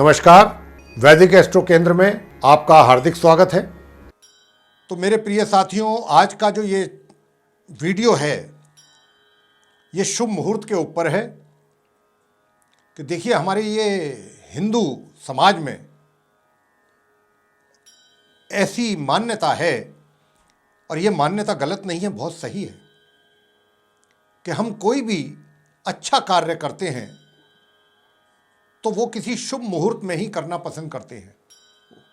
नमस्कार, वैदिक एस्ट्रो केंद्र में आपका हार्दिक स्वागत है। तो मेरे प्रिय साथियों, आज का जो ये वीडियो है ये शुभ मुहूर्त के ऊपर है कि देखिए हमारे ये हिंदू समाज में ऐसी मान्यता है, और ये मान्यता गलत नहीं है, बहुत सही है, कि हम कोई भी अच्छा कार्य करते हैं तो वो किसी शुभ मुहूर्त में ही करना पसंद करते हैं।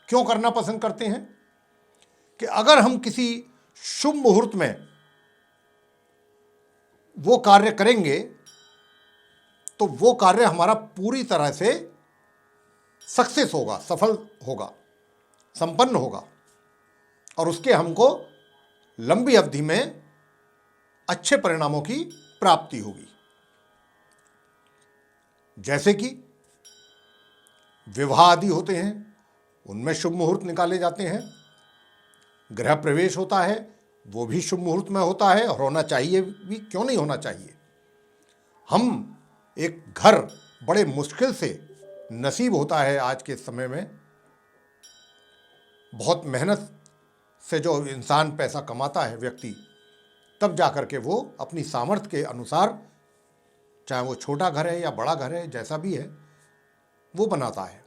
क्यों करना पसंद करते हैं? कि अगर हम किसी शुभ मुहूर्त में वो कार्य करेंगे तो वो कार्य हमारा पूरी तरह से सक्सेस होगा, सफल होगा, संपन्न होगा, और उसके हमको लंबी अवधि में अच्छे परिणामों की प्राप्ति होगी। जैसे कि विवाह आदि होते हैं, उनमें शुभ मुहूर्त निकाले जाते हैं। गृह प्रवेश होता है, वो भी शुभ मुहूर्त में होता है, और होना चाहिए भी, क्यों नहीं होना चाहिए। हम एक घर बड़े मुश्किल से नसीब होता है आज के समय में, बहुत मेहनत से जो इंसान पैसा कमाता है व्यक्ति, तब जाकर के वो अपनी सामर्थ्य के अनुसार, चाहे वो छोटा घर है या बड़ा घर है, जैसा भी है, वो बनाता है।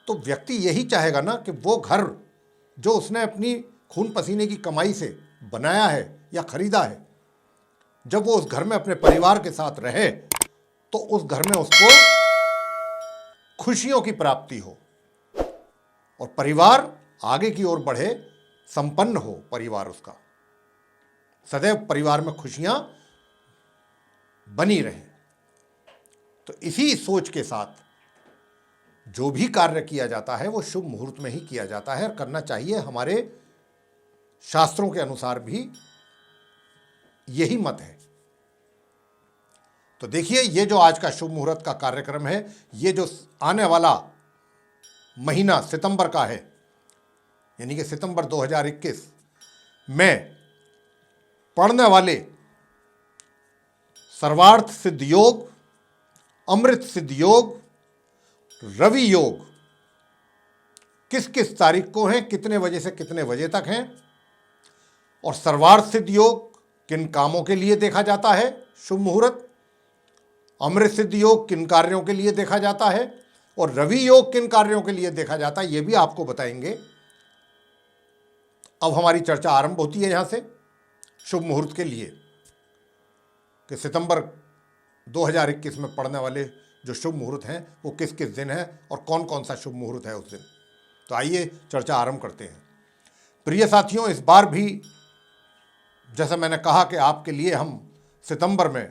तो व्यक्ति यही चाहेगा ना कि वो घर जो उसने अपनी खून पसीने की कमाई से बनाया है या खरीदा है, जब वो उस घर में अपने परिवार के साथ रहे तो उस घर में उसको खुशियों की प्राप्ति हो और परिवार आगे की ओर बढ़े, संपन्न हो परिवार उसका, सदैव परिवार में खुशियां बनी रहें। तो इसी सोच के साथ जो भी कार्य किया जाता है वो शुभ मुहूर्त में ही किया जाता है, और करना चाहिए। हमारे शास्त्रों के अनुसार भी यही मत है। तो देखिए, ये जो आज का शुभ मुहूर्त का कार्यक्रम है, ये जो आने वाला महीना सितंबर का है, यानी कि सितंबर 2021 में पड़ने वाले सर्वार्थ सिद्ध योग, अमृत सिद्ध योग, रवि योग किस किस तारीख को हैं, कितने बजे से कितने बजे तक हैं, और सर्वार्थ सिद्ध योग किन कामों के लिए देखा जाता है शुभ मुहूर्त, अमृत सिद्ध योग किन कार्यों के लिए देखा जाता है, और रवि योग किन कार्यों के लिए देखा जाता है, ये भी आपको बताएंगे। अब हमारी चर्चा आरंभ होती है यहां से शुभ मुहूर्त के लिए, कि सितंबर 2021 में पड़ने वाले जो शुभ मुहूर्त हैं वो किस किस दिन है और कौन कौन सा शुभ मुहूर्त है उस दिन। तो आइए चर्चा आरंभ करते हैं। प्रिय साथियों, इस बार भी जैसा मैंने कहा कि आपके लिए हम सितंबर में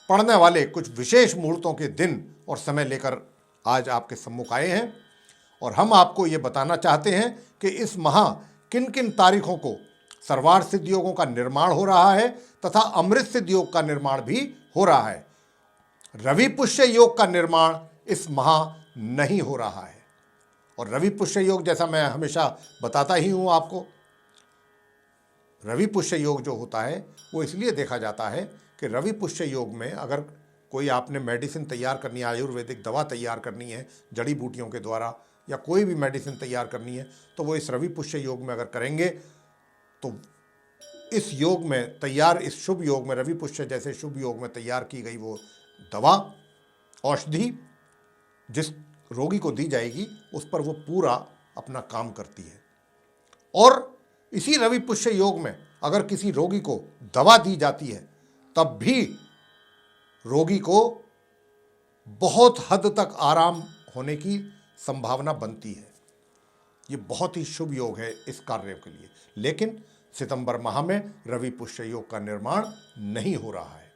पड़ने वाले कुछ विशेष मुहूर्तों के दिन और समय लेकर आज आपके सम्मुख आए हैं, और हम आपको ये बताना चाहते हैं कि इस माह किन किन तारीखों को सर्वार्थ सिद्ध योगों का निर्माण हो रहा है तथा अमृत सिद्ध योग का निर्माण भी हो रहा है। रवि पुष्य योग का निर्माण इस माह नहीं हो रहा है। और रवि पुष्य योग, जैसा मैं हमेशा बताता ही हूं आपको, रवि पुष्य योग जो होता है वो इसलिए देखा जाता है कि रवि पुष्य योग में अगर कोई आपने मेडिसिन तैयार करनी है, आयुर्वेदिक दवा तैयार करनी है जड़ी बूटियों के द्वारा, या कोई भी मेडिसिन तैयार करनी है, तो वो इस रवि पुष्य योग में अगर करेंगे तो इस योग में तैयार, इस शुभ योग में, रवि पुष्य जैसे शुभ योग में तैयार की गई वो दवा, औषधि जिस रोगी को दी जाएगी उस पर वो पूरा अपना काम करती है। और इसी रवि पुष्य योग में अगर किसी रोगी को दवा दी जाती है तब भी रोगी को बहुत हद तक आराम होने की संभावना बनती है। ये बहुत ही शुभ योग है इस कार्य के लिए। लेकिन सितंबर माह में रवि पुष्य योग का निर्माण नहीं हो रहा है।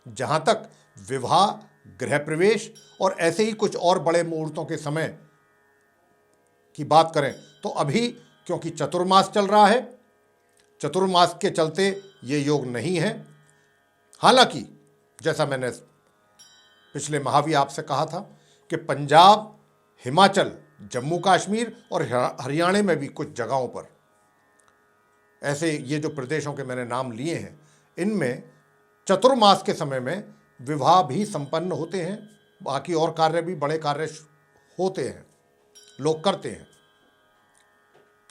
जहां तक विवाह, गृह प्रवेश और ऐसे ही कुछ और बड़े मुहूर्तों के समय की बात करें तो अभी, क्योंकि चतुर्मास चल रहा है, चतुर्मास के चलते ये योग नहीं है। हालांकि जैसा मैंने पिछले माह भी आपसे कहा था कि पंजाब, हिमाचल, जम्मू कश्मीर और हरियाणा में भी कुछ जगहों पर ऐसे, ये जो प्रदेशों के मैंने नाम लिए हैं, इनमें चतुर्मास के समय में विवाह भी संपन्न होते हैं, बाकी और कार्य भी, बड़े कार्य होते हैं, लोग करते हैं।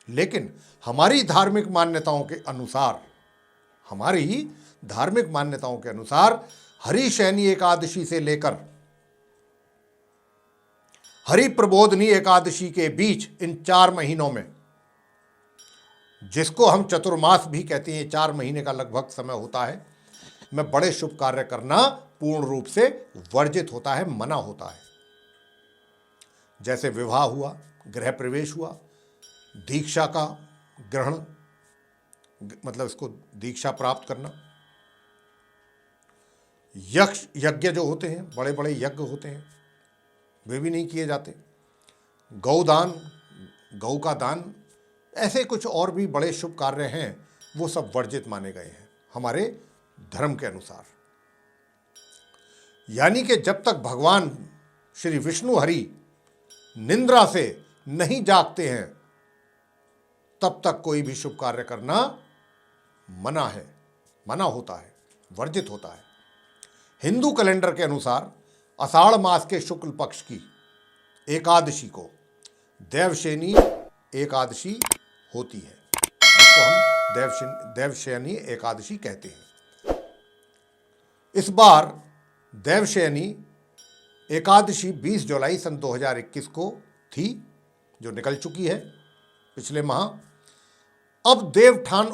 लेकिन हमारी धार्मिक मान्यताओं के अनुसार हरिशयनी एकादशी से लेकर हरि प्रबोधनी एकादशी के बीच इन 4 महीनों में, जिसको हम चतुर्मास भी कहते हैं, 4 महीने का लगभग समय होता है, में बड़े शुभ कार्य करना पूर्ण रूप से वर्जित होता है, मना होता है। जैसे विवाह हुआ, गृह प्रवेश हुआ, दीक्षा का ग्रहण, मतलब इसको दीक्षा प्राप्त करना, यज्ञ जो होते हैं, बड़े बड़े यज्ञ होते हैं, वे भी नहीं किए जाते। गौदान, गौ का दान, ऐसे कुछ और भी बड़े शुभ कार्य हैं, वो सब वर्जित माने गए हैं हमारे धर्म के अनुसार। यानी कि जब तक भगवान श्री विष्णु हरि निंद्रा से नहीं जागते हैं, तब तक कोई भी शुभ कार्य करना मना होता है, वर्जित होता है। हिंदू कैलेंडर के अनुसार आषाढ़ मास के शुक्ल पक्ष की एकादशी को देवशयनी एकादशी होती है, जिसको हम देवशयनी एकादशी कहते हैं। इस बार देवशयनी एकादशी 20 जुलाई सन 2021 को थी, जो निकल चुकी है पिछले माह। अब देवठान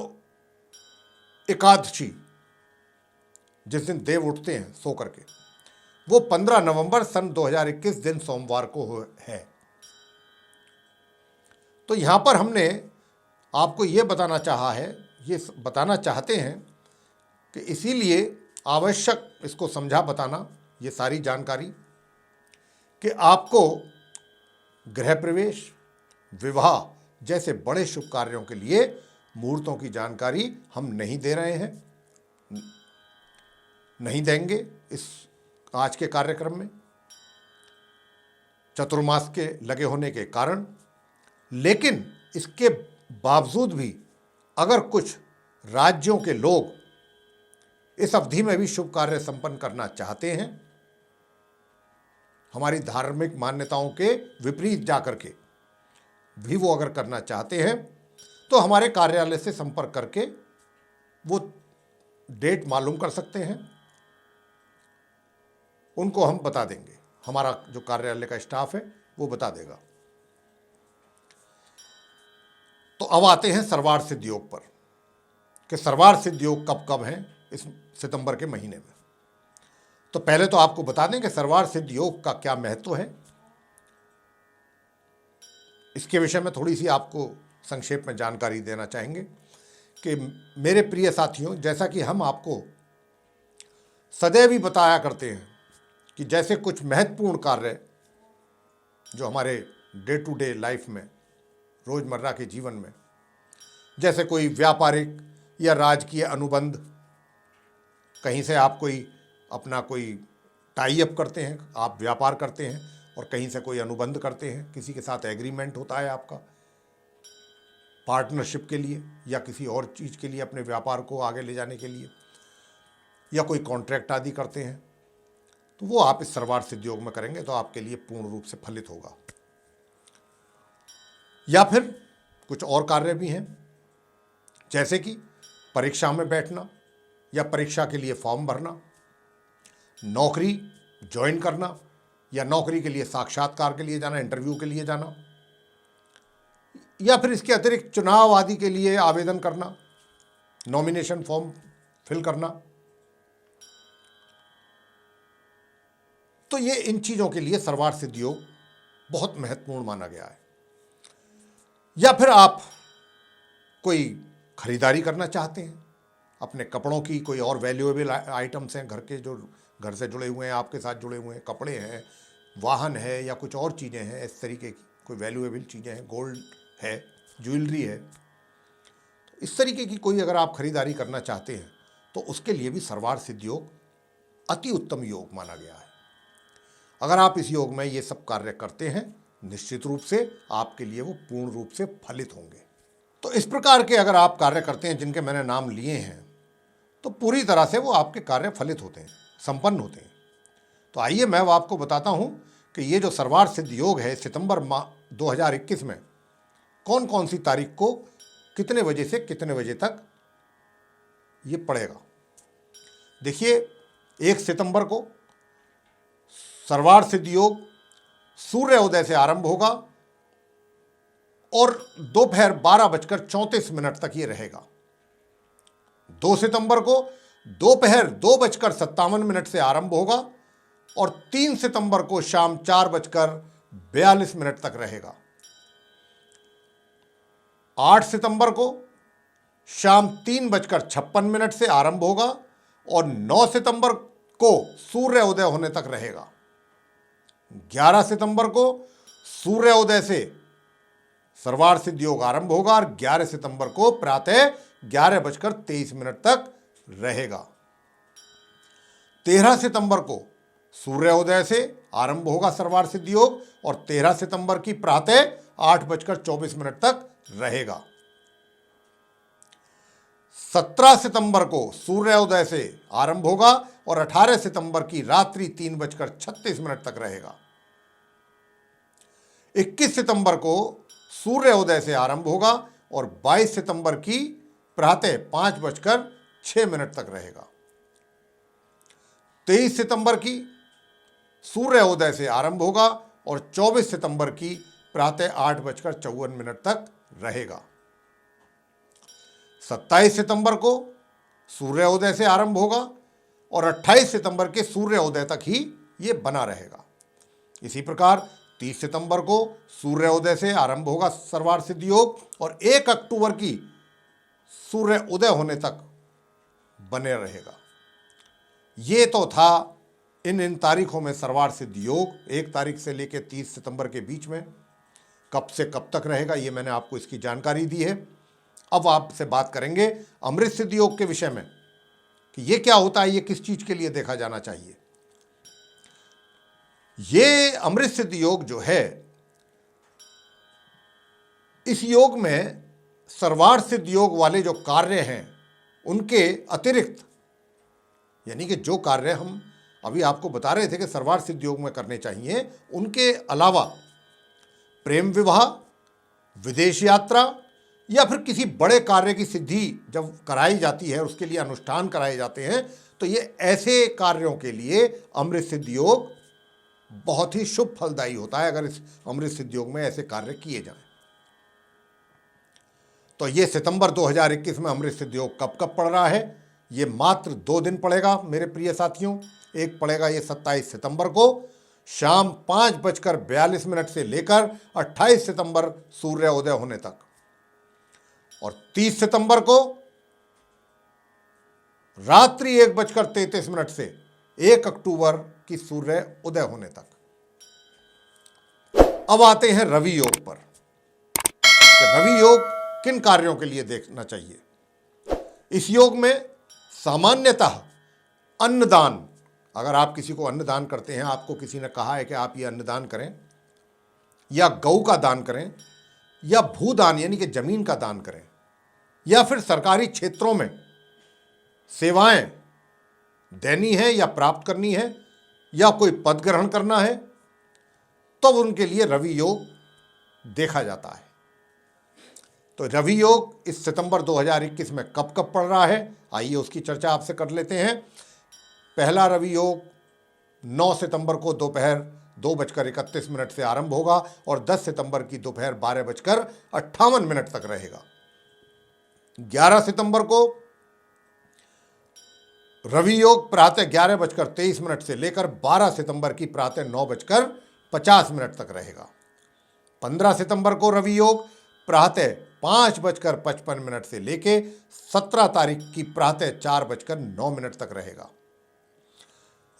एकादशी, जिस दिन देव उठते हैं सो करके, वो 15 नवंबर सन 2021 दिन सोमवार को है। तो यहां पर हमने आपको ये बताना चाहते हैं कि इसीलिए आवश्यक इसको समझा बताना, ये सारी जानकारी, कि आपको गृह प्रवेश, विवाह जैसे बड़े शुभ कार्यों के लिए मुहूर्तों की जानकारी हम नहीं दे रहे हैं, नहीं देंगे इस आज के कार्यक्रम में, चतुर्मास के लगे होने के कारण। लेकिन इसके बावजूद भी अगर कुछ राज्यों के लोग इस अवधि में भी शुभ कार्य संपन्न करना चाहते हैं, हमारी धार्मिक मान्यताओं के विपरीत जाकर के भी वो अगर करना चाहते हैं, तो हमारे कार्यालय से संपर्क करके वो डेट मालूम कर सकते हैं, उनको हम बता देंगे। हमारा जो कार्यालय का स्टाफ है वो बता देगा। तो अब आते हैं सर्वार सिद्ध योग पर, कि सर्वार सिद्ध योग कब कब हैं इस सितंबर के महीने में। तो पहले तो आपको बता दें कि सर्वार सिद्ध योग का क्या महत्व है। इसके विषय में थोड़ी सी आपको संक्षेप में जानकारी देना चाहेंगे कि मेरे प्रिय साथियों, जैसा कि हम आपको सदैव ही बताया करते हैं कि जैसे कुछ महत्वपूर्ण कार्य जो हमारे डे टू डे लाइफ में, रोजमर्रा के जीवन में, जैसे कोई व्यापारिक या राजकीय अनुबंध, कहीं से आप कोई अपना कोई टाई अप करते हैं, आप व्यापार करते हैं और कहीं से कोई अनुबंध करते हैं, किसी के साथ एग्रीमेंट होता है आपका पार्टनरशिप के लिए या किसी और चीज़ के लिए, अपने व्यापार को आगे ले जाने के लिए, या कोई कॉन्ट्रैक्ट आदि करते हैं, तो वो आप इस सर्वार सिद्ध योग में करेंगे तो आपके लिए पूर्ण रूप से फलित होगा। या फिर कुछ और कार्य भी हैं, जैसे कि परीक्षा में बैठना या परीक्षा के लिए फॉर्म भरना, नौकरी ज्वाइन करना या नौकरी के लिए साक्षात्कार के लिए जाना, इंटरव्यू के लिए जाना, या फिर इसके अतिरिक्त चुनाव आदि के लिए आवेदन करना, नॉमिनेशन फॉर्म फिल करना। तो ये इन चीज़ों के लिए सर्वार सिद्ध योग बहुत महत्वपूर्ण माना गया है। या फिर आप कोई खरीदारी करना चाहते हैं, अपने कपड़ों की कोई और वैल्यूएबल आइटम्स हैं, घर के जो घर से जुड़े हुए हैं, आपके साथ जुड़े हुए हैं, कपड़े हैं, वाहन है या कुछ और चीज़ें हैं, इस तरीके की कोई वैल्यूएबल चीज़ें हैं, गोल्ड है, ज्वेलरी है, तो इस तरीके की कोई अगर आप खरीदारी करना चाहते हैं तो उसके लिए भी सर्वार सिद्ध योग अति उत्तम योग माना गया है। अगर आप इस योग में ये सब कार्य करते हैं, निश्चित रूप से आपके लिए वो पूर्ण रूप से फलित होंगे। तो इस प्रकार के अगर आप कार्य करते हैं जिनके मैंने नाम लिए हैं, तो पूरी तरह से वो आपके कार्य फलित होते हैं, संपन्न होते हैं। तो आइए मैं वो आपको बताता हूँ कि ये जो सर्वार्थ सिद्ध योग है सितंबर माह 2021 में कौन कौन सी तारीख को कितने बजे से कितने बजे तक ये पड़ेगा। देखिए, 1 सितंबर को सर्वार्थ सिद्ध योग सूर्य उदय से आरंभ होगा और दोपहर 12:34 तक ये रहेगा। 2 सितंबर को दोपहर 2:57 से आरंभ होगा और 3 सितंबर को शाम 4:42 तक रहेगा। 8 सितंबर को शाम 3:56 से आरंभ होगा और 9 सितंबर को सूर्य उदय होने तक रहेगा। 11 सितंबर को सूर्य उदय से सर्वार्थ सिद्ध योग आरंभ होगा और 11 सितंबर को प्रातः 11:23 तक रहेगा। 13 सितंबर को सूर्योदय से आरंभ होगा सर्वार्थ सिद्ध योग और 13 सितंबर की प्रातः 8:24 तक रहेगा। 17 सितंबर को सूर्योदय से आरंभ होगा और 18 सितंबर की रात्रि 3:36 तक रहेगा। 21 सितंबर को सूर्योदय से आरंभ होगा और 22 सितंबर की प्रातः 5:06 तक रहेगा। 23 सितंबर की सूर्योदय से आरंभ होगा और 24 सितंबर की प्रातः 8:54 तक रहेगा। 27 सितंबर को सूर्योदय से आरंभ होगा और 28 सितंबर के सूर्योदय तक ही ये बना रहेगा। इसी प्रकार 30 सितंबर को सूर्योदय से आरंभ होगा सर्वार्थ सिद्ध योग और 1 अक्टूबर की सूर्य उदय होने तक बने रहेगा। ये तो था इन तारीखों में सर्वार्थ सिद्ध योग 1 तारीख से लेकर 30 सितंबर के बीच में कब से कब तक रहेगा, ये मैंने आपको इसकी जानकारी दी है। अब आपसे बात करेंगे अमृत सिद्ध योग के विषय में कि ये क्या होता है, ये किस चीज के लिए देखा जाना चाहिए। ये अमृत सिद्ध योग जो है, इस योग में सर्वार्थ सिद्ध योग वाले जो कार्य हैं उनके अतिरिक्त, यानी कि जो कार्य हम अभी आपको बता रहे थे कि सर्वार्थ सिद्ध योग में करने चाहिए, उनके अलावा प्रेम विवाह, विदेश यात्रा या फिर किसी बड़े कार्य की सिद्धि जब कराई जाती है, उसके लिए अनुष्ठान कराए जाते हैं, तो ये ऐसे कार्यों के लिए अमृत सिद्ध योग बहुत ही शुभ फलदायी होता है अगर इस अमृत सिद्ध योग में ऐसे कार्य किए जाएं। तो ये सितंबर 2021 में अमृत सिद्ध योग कब कब पड़ रहा है, ये मात्र 2 दिन पड़ेगा मेरे प्रिय साथियों। एक पड़ेगा ये 27 सितंबर को शाम 5:42 से लेकर 28 सितंबर सूर्योदय होने तक और 30 सितंबर को रात्रि 1:33 से 1 अक्टूबर की सूर्य उदय होने तक। अब आते हैं रवि योग पर। रवि योग किन कार्यों के लिए देखना चाहिए। इस योग में सामान्यतः अन्नदान, अगर आप किसी को अन्नदान करते हैं, आपको किसी ने कहा है कि आप ये अन्नदान करें या गौ का दान करें या भूदान यानी कि जमीन का दान करें या फिर सरकारी क्षेत्रों में सेवाएं देनी है या प्राप्त करनी है या कोई पद ग्रहण करना है, तो उनके लिए रवि योग देखा जाता है। तो रवि योग इस सितंबर 2021 में कब कब पड़ रहा है, आइए उसकी चर्चा आपसे कर लेते हैं। पहला रवि योग 9 सितंबर को दोपहर 2:31 से आरंभ होगा और 10 सितंबर की दोपहर 12:58 तक रहेगा। 11 सितंबर को रवि योग प्रातः 11:23 से लेकर 12 सितंबर की प्रातः 9:50 तक रहेगा। 15 सितंबर को रवि योग प्रातः 5:55 से लेकर 17 तारीख की प्रातः 4:09 तक रहेगा।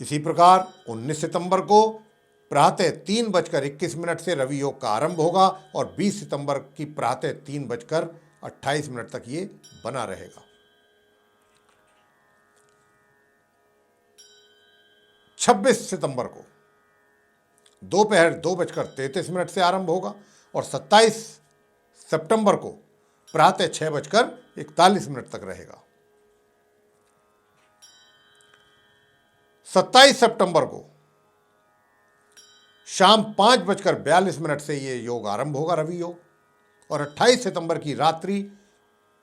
इसी प्रकार 19 सितंबर को प्रातः 3:21 से रवि योग का आरंभ होगा और 20 सितंबर की प्रातः 3:28 तक ये बना रहेगा। 26 सितंबर को दोपहर 2:33 से आरंभ होगा और 27 सितंबर को प्रातः 6:41 तक रहेगा। 27 सितंबर को शाम 5:42 से ये योग आरंभ होगा, रवि योग, और 28 सितंबर की रात्रि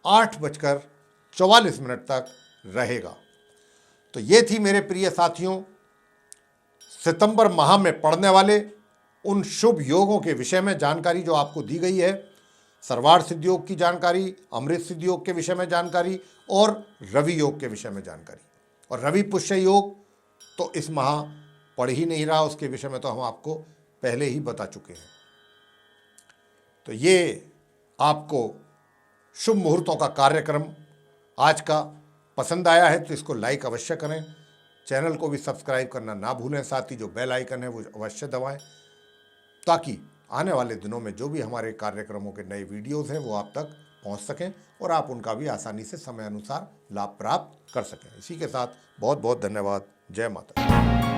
8:44 तक रहेगा। तो ये थी मेरे प्रिय साथियों सितंबर माह में पड़ने वाले उन शुभ योगों के विषय में जानकारी जो आपको दी गई है। सर्वार्थ सिद्ध योग की जानकारी, अमृत सिद्ध योग के विषय में जानकारी और रवि योग के विषय में जानकारी। और रवि पुष्य योग तो इस माह पड़ ही नहीं रहा, उसके विषय में तो हम आपको पहले ही बता चुके हैं। तो ये आपको शुभ मुहूर्तों का कार्यक्रम आज का पसंद आया है तो इसको लाइक अवश्य करें, चैनल को भी सब्सक्राइब करना ना भूलें, साथ ही जो बेल आइकन है वो अवश्य दबाएं ताकि आने वाले दिनों में जो भी हमारे कार्यक्रमों के नए वीडियोस हैं वो आप तक पहुंच सकें और आप उनका भी आसानी से समय अनुसार लाभ प्राप्त कर सकें। इसी के साथ बहुत बहुत धन्यवाद। जय माता दी।